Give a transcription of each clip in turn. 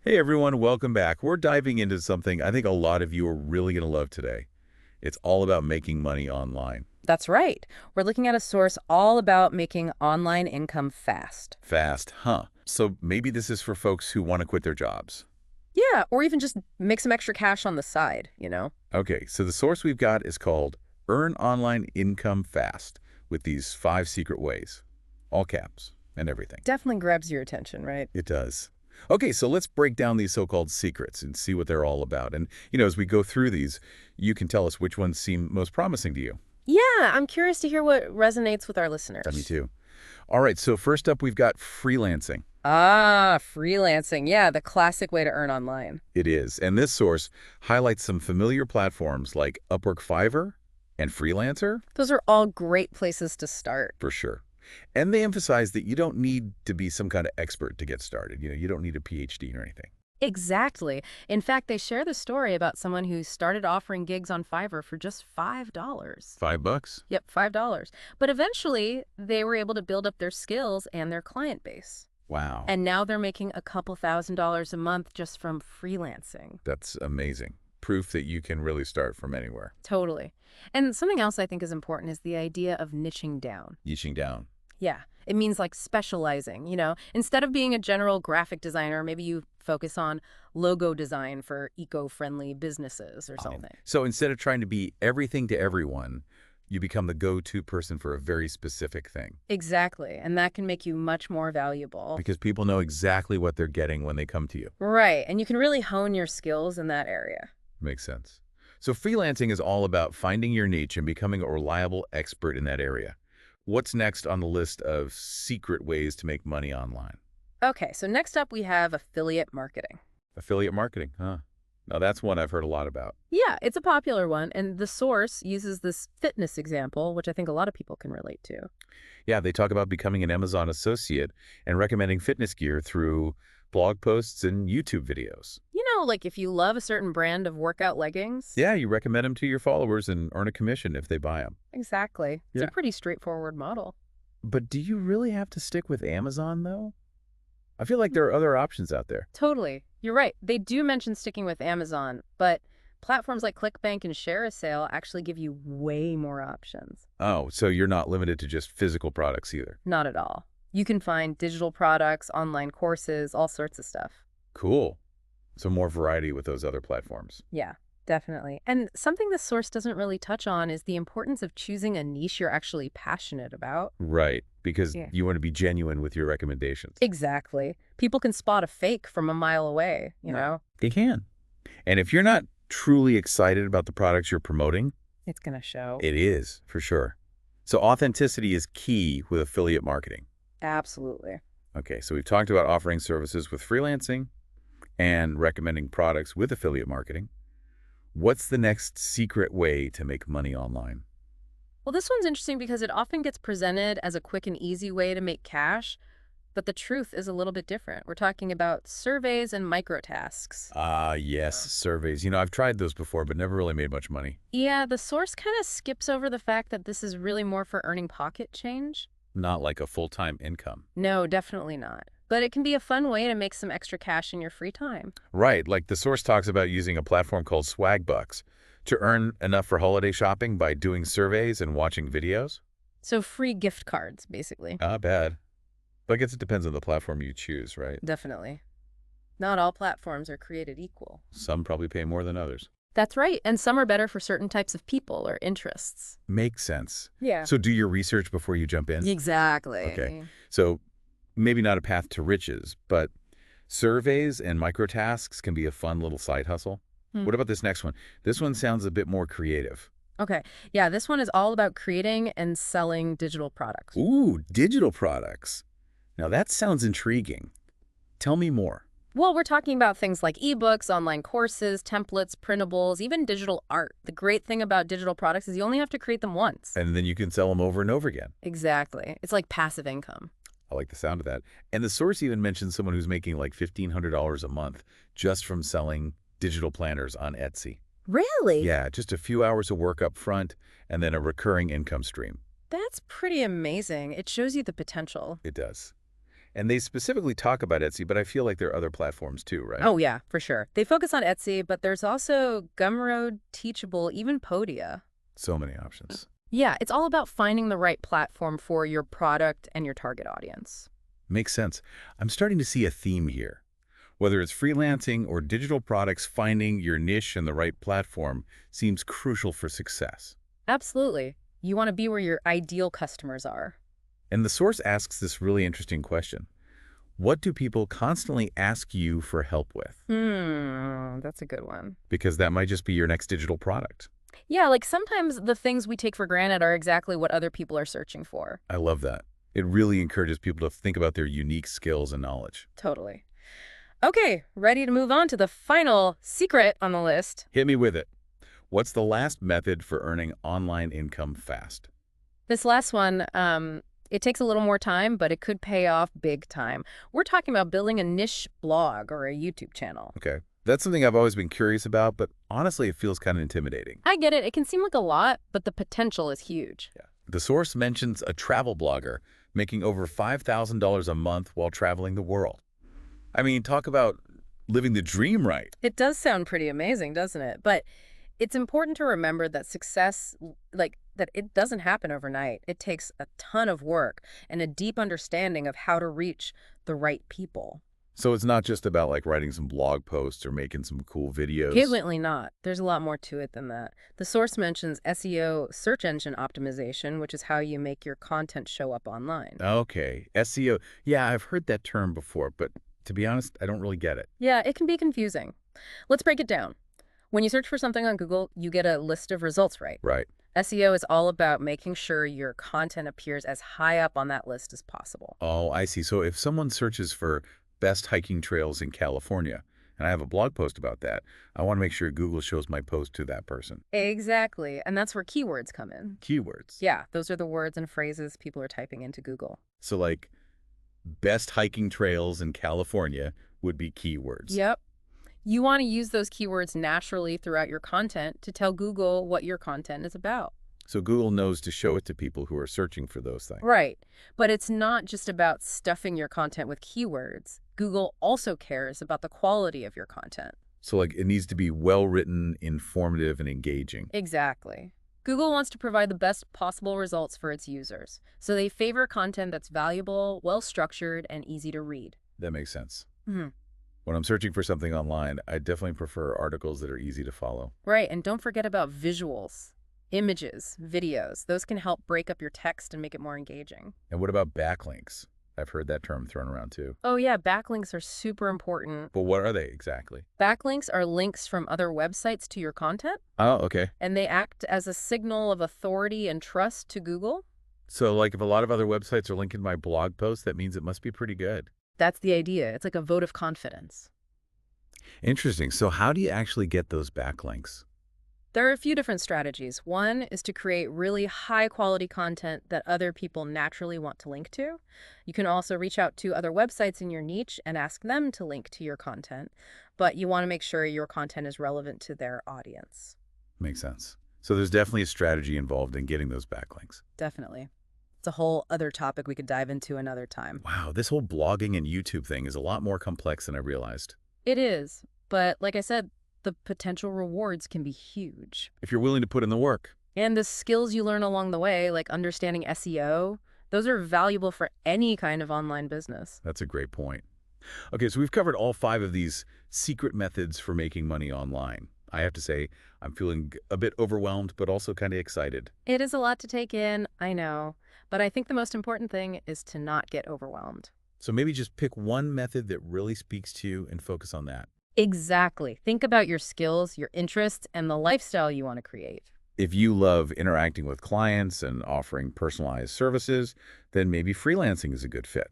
Hey everyone, welcome back. We're diving into something I think a lot of you are really going to love today. It's all about making money online. That's right. We're looking at a source all about making online income fast. Fast, huh? So maybe this is for folks who want to quit their jobs. Yeah, or even just make some extra cash on the side. Okay, so the source we've got is called Earn Online Income Fast with these 5 secret ways. All caps and everything. Definitely grabs your attention, right? It does. Okay, so let's break down these so-called secrets and see what they're all about. And, as we go through these, you can tell us which ones seem most promising to you. Yeah, I'm curious to hear what resonates with our Me listeners. too. All right, so first up, we've got freelancing. Freelancing. Yeah, the classic way to earn online. It is. And this source highlights some familiar platforms like Upwork, Fiverr, and Freelancer, Those are all great places to start. for sure. And they emphasize that you don't need to be some kind of expert to get started. You don't need a PhD or anything. Exactly. In fact, they share the story about someone who started offering gigs on Fiverr for just $5. $5? Yep, $5. But eventually, they were able to build up their skills and their client base. Wow. And now they're making a couple $1,000s a month just from freelancing. That's amazing. Proof that you can really start from anywhere. Totally. And something else I think is important is the idea of niching down. Niching down. Yeah, it means like specializing. Instead of being a general graphic designer, maybe you focus on logo design for eco-friendly businesses or something. So instead of trying to be everything to everyone, you become the go-to person for a very specific thing. Exactly. And that can make you much more valuable. Because people know exactly what they're getting when they come to you. Right. And you can really hone your skills in that area. Makes sense. So freelancing is all about finding your niche and becoming a reliable expert in that area. What's next on the list of secret ways to make money online? Okay, so next up we have affiliate marketing. Affiliate marketing, huh? Now that's one I've heard a lot about. Yeah, it's a popular one, and the source uses this fitness example, which I think a lot of people can relate to. Yeah, they talk about becoming an Amazon associate and recommending fitness gear through blog posts and YouTube videos. Like if you love a certain brand of workout leggings. Yeah, you recommend them to your followers and earn a commission if they buy them. Exactly. It's a Yeah. pretty straightforward model. But do you really have to stick with Amazon, though? I feel like there are other options out there. Totally. You're right. They do mention sticking with Amazon, but platforms like ClickBank and ShareASale actually give you way more options. Oh, so you're not limited to just physical products either. Not at all. You can find digital products, online courses, all sorts of stuff. Cool. So more variety with those other platforms. Yeah, definitely. And something this source doesn't really touch on is the importance of choosing a niche you're actually passionate about. Right, because Yeah. you want to be genuine with your recommendations. Exactly. People can spot a fake from a mile away, you Right. know? They can. And if you're not truly excited about the products you're promoting, It's going to show. it is, for sure. So authenticity is key with affiliate marketing. Absolutely. Okay, so we've talked about offering services with freelancing and recommending products with affiliate marketing. What's the next secret way to make money online? Well, this one's interesting because it often gets presented as a quick and easy way to make cash, but the truth is a little bit different. We're talking about surveys and microtasks. Ah, yes, surveys. I've tried those before, but never really made much money. Yeah, the source kind of skips over the fact that this is really more for earning pocket change. Not like a full-time income. No, definitely not. But it can be a fun way to make some extra cash in your free time. Right, like the source talks about using a platform called Swagbucks to earn enough for holiday shopping by doing surveys and watching videos. So free gift cards, basically. Not bad. But I guess it depends on the platform you choose, right? Definitely. Not all platforms are created equal. Some probably pay more than others. That's right. And some are better for certain types of people or interests. Makes sense. Yeah. So do your research before you jump in. Exactly. Okay. So maybe not a path to riches, but surveys and microtasks can be a fun little side hustle. Hmm. What about this next one? This one sounds a bit more creative. Okay. Yeah, this one is all about creating and selling digital products. Ooh, digital products. Now that sounds intriguing. Tell me more. Well, we're talking about things like ebooks, online courses, templates, printables, even digital art. The great thing about digital products is you only have to create them once. And then you can sell them over and over again. Exactly. It's like passive income. I like the sound of that. And the source even mentions someone who's making like $1,500 a month just from selling digital planners on Etsy. Really? Yeah, just a few hours of work up front and then a recurring income stream. That's pretty amazing. It shows you the potential. It does. And they specifically talk about Etsy, but I feel like there are other platforms too, right? Oh, yeah, for sure. They focus on Etsy, but there's also Gumroad, Teachable, even Podia. So many options. Yeah, it's all about finding the right platform for your product and your target audience. Makes sense. I'm starting to see a theme here. Whether it's freelancing or digital products, finding your niche and the right platform seems crucial for success. Absolutely. You want to be where your ideal customers are. And the source asks this really interesting question. What do people constantly ask you for help with? That's a good one. Because that might just be your next digital product. Yeah, like sometimes the things we take for granted are exactly what other people are searching for. I love that. It really encourages people to think about their unique skills and knowledge. Totally. Okay, ready to move on to the final secret on the list. Hit me with it. What's the last method for earning online income fast? This last one, it takes a little more time, but it could pay off big time. We're talking about building a niche blog or a YouTube channel. Okay. That's something I've always been curious about, but honestly, it feels kind of intimidating. I get it. It can seem like a lot, but the potential is huge. Yeah. The source mentions a travel blogger making over $5,000 a month while traveling the world. I mean, talk about living the dream right. It does sound pretty amazing, doesn't it? But it's important to remember that success, like that it doesn't happen overnight. It takes a ton of work and a deep understanding of how to reach the right people. So it's not just about like writing some blog posts or making some cool videos. Definitely not. There's a lot more to it than that. The source mentions SEO, search engine optimization, which is how you make your content show up online. Okay, SEO. Yeah, I've heard that term before, but to be honest, I don't really get it. Yeah, it can be confusing. Let's break it down. When you search for something on Google, you get a list of results, right? Right. SEO is all about making sure your content appears as high up on that list as possible. Oh, I see. So if someone searches for best hiking trails in California, and I have a blog post about that, I want to make sure Google shows my post to that person. Exactly. And that's where keywords come in. Keywords. Yeah, those are the words and phrases people are typing into Google. So like best hiking trails in California would be keywords. Yep. You want to use those keywords naturally throughout your content to tell Google what your content is about. So Google knows to show it to people who are searching for those things. Right. But it's not just about stuffing your content with keywords. Google also cares about the quality of your content. So like it needs to be well-written, informative, and engaging. Exactly. Google wants to provide the best possible results for its users, so they favor content that's valuable, well-structured, and easy to read. That makes sense. Hmm. When I'm searching for something online, I definitely prefer articles that are easy to follow. Right, and don't forget about visuals, images, videos. Those can help break up your text and make it more engaging. And what about backlinks? I've heard that term thrown around too. Oh yeah, backlinks are super important. But what are they exactly? Backlinks are links from other websites to your content, Oh, okay. and they act as a signal of authority and trust to Google. So like if a lot of other websites are linking my blog post, that means it must be pretty good. That's the idea. It's like a vote of confidence. Interesting. So how do you actually get those backlinks? There are a few different strategies. One is to create really high-quality content that other people naturally want to link to. You can also reach out to other websites in your niche and ask them to link to your content, but you want to make sure your content is relevant to their audience. Makes sense. So there's definitely a strategy involved in getting those backlinks. Definitely. It's a whole other topic we could dive into another time. Wow, this whole blogging and YouTube thing is a lot more complex than I realized. It is, but like I said, the potential rewards can be huge. If you're willing to put in the work. And the skills you learn along the way, like understanding SEO, those are valuable for any kind of online business. That's a great point. Okay, so we've covered all 5 of these secret methods for making money online. I have to say, I'm feeling a bit overwhelmed, but also kind of excited. It is a lot to take in, I know, but I think the most important thing is to not get overwhelmed. So maybe just pick one method that really speaks to you and focus on that. Exactly. Think about your skills, your interests, and the lifestyle you want to create. If you love interacting with clients and offering personalized services, then maybe freelancing is a good fit.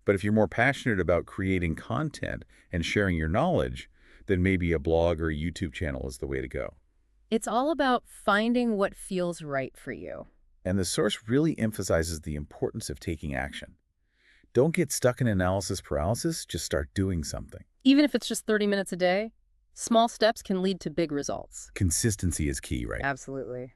But if you're more passionate about creating content and sharing your knowledge, then maybe a blog or a YouTube channel is the way to go. It's all about finding what feels right for you. And the source really emphasizes the importance of taking action. Don't get stuck in analysis paralysis, just start doing something. Even if it's just 30 minutes a day, small steps can lead to big results. Consistency is key, right? Absolutely.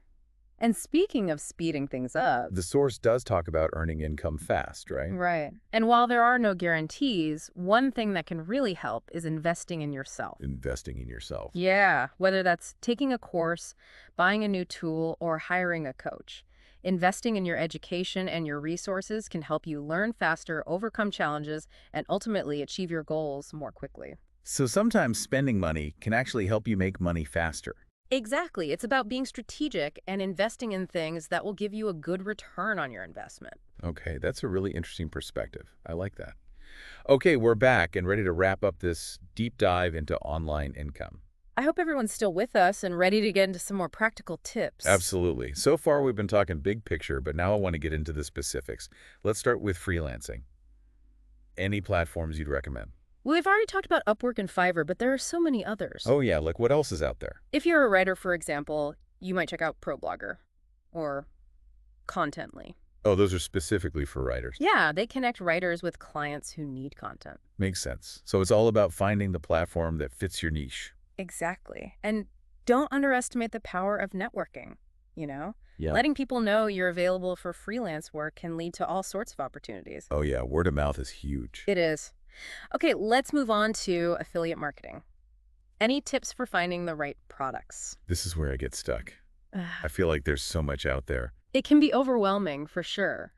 And speaking of speeding things up, The source does talk about earning income fast, right? right. And while there are no guarantees, one thing that can really help is investing in yourself. Investing in yourself. Yeah, whether that's taking a course, buying a new tool, or hiring a coach. Investing in your education and your resources can help you learn faster, overcome challenges, and ultimately achieve your goals more quickly. So sometimes spending money can actually help you make money faster. Exactly. It's about being strategic and investing in things that will give you a good return on your investment. Okay, that's a really interesting perspective. I like that. Okay, we're back and ready to wrap up this deep dive into online income. I hope everyone's still with us and ready to get into some more practical tips. Absolutely. So far, we've been talking big picture, but now I want to get into the specifics. Let's start with freelancing. Any platforms you'd recommend? We've already talked about Upwork and Fiverr, but there are so many others. Oh, yeah, like what else is out there? If you're a writer, for example, you might check out ProBlogger or Contently. Oh, those are specifically for writers. Yeah, they connect writers with clients who need content. Makes sense. So it's all about finding the platform that fits your niche. Exactly. And don't underestimate the power of networking, you know? Yeah. Letting people know you're available for freelance work can lead to all sorts of opportunities. Oh, yeah, word of mouth is huge. It is. Okay, let's move on to affiliate marketing. Any tips for finding the right products? This is where I get stuck. I feel like there's so much out there. It can be overwhelming, for sure.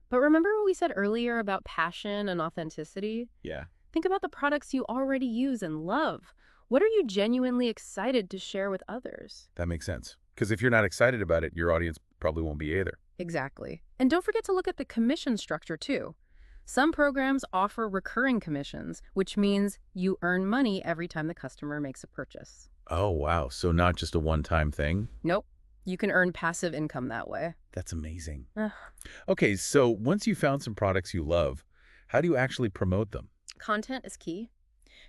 But remember what we said earlier about passion and authenticity? Yeah. Think about the products you already use and love. What are you genuinely excited to share with others? That makes sense. Because if you're not excited about it, your audience probably won't be either. Exactly. And don't forget to look at the commission structure, too. Some programs offer recurring commissions, which means you earn money every time the customer makes a purchase. Oh, wow. So not just a one-time thing? Nope. You can earn passive income that way. That's amazing. Ugh. Okay, so once you found some products you love, how do you actually promote them? Content is key.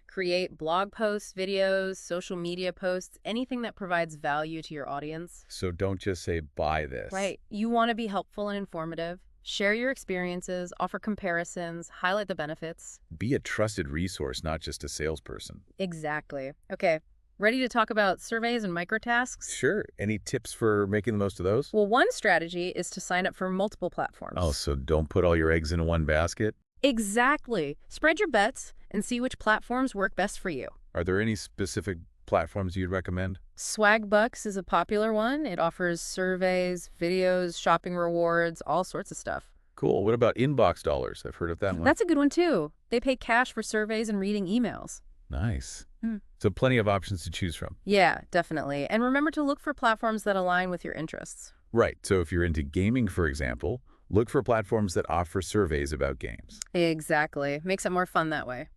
Create blog posts, videos, social media posts, anything that provides value to your audience. So don't just say, buy this. Right. You want to be helpful and informative. Share your experiences, offer comparisons, highlight the benefits. Be a trusted resource, not just a salesperson. Exactly. Okay. Ready to talk about surveys and microtasks? Sure. Any tips for making the most of those? Well, one strategy is to sign up for multiple platforms. Oh, so don't put all your eggs in one basket? Exactly. Spread your bets and see which platforms work best for you. Are there any specific platforms you'd recommend? Swagbucks is a popular one. It offers surveys, videos, shopping rewards, all sorts of stuff. Cool. What about Inbox Dollars? I've heard of that one. That's a good one, too. They pay cash for surveys and reading emails. Nice. Hmm. So plenty of options to choose from. Yeah, definitely. And remember to look for platforms that align with your interests. Right. So if you're into gaming, for example, look for platforms that offer surveys about games. Exactly. Makes it more fun that way.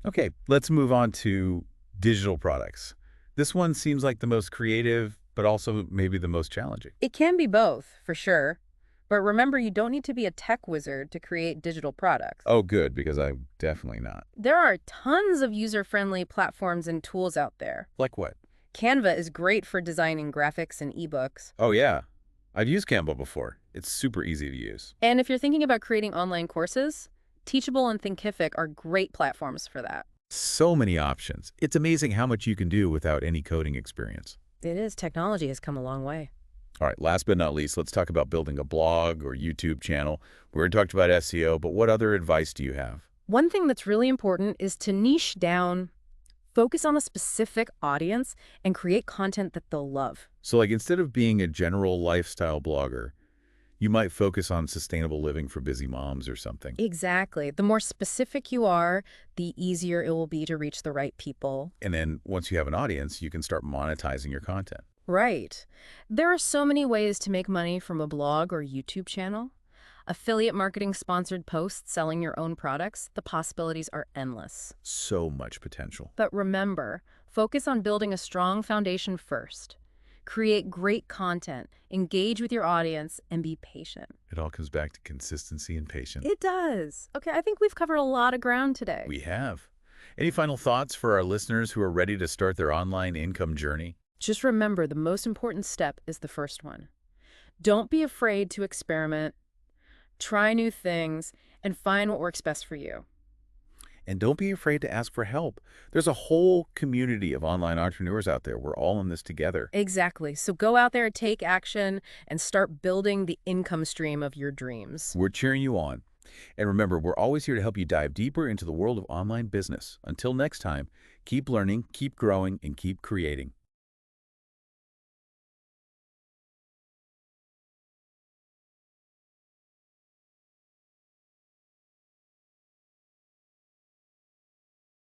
Okay, let's move on to digital products. This one seems like the most creative, but also maybe the most challenging. It can be both, for sure. But remember, you don't need to be a tech wizard to create digital products. Oh, good, because I'm definitely not. There are tons of user-friendly platforms and tools out there. Like what? Canva is great for designing graphics and ebooks. Oh, yeah. I've used Canva before. It's super easy to use. And if you're thinking about creating online courses, Teachable and Thinkific are great platforms for that. So many options. It's amazing how much you can do without any coding experience. It is. Technology has come a long way. All right, last but not least, let's talk about building a blog or YouTube channel. We already talked about SEO, but what other advice do you have? One thing that's really important is to niche down, focus on a specific audience, and create content that they'll love. So like instead of being a general lifestyle blogger, you might focus on sustainable living for busy moms or something. Exactly. The more specific you are, the easier it will be to reach the right people. And then once you have an audience, you can start monetizing your content. Right. There are so many ways to make money from a blog or YouTube channel. Affiliate marketing, sponsored posts, selling your own products, the possibilities are endless. So much potential. But remember, focus on building a strong foundation first. Create great content, engage with your audience, and be patient. It all comes back to consistency and patience. It does. Okay, I think we've covered a lot of ground today. We have. Any final thoughts for our listeners who are ready to start their online income journey? Just remember, the most important step is the first one. Don't be afraid to experiment, try new things, and find what works best for you. And don't be afraid to ask for help. There's a whole community of online entrepreneurs out there. We're all in this together. Exactly. So go out there, take action, and start building the income stream of your dreams. We're cheering you on. And remember, we're always here to help you dive deeper into the world of online business. Until next time, keep learning, keep growing, and keep creating.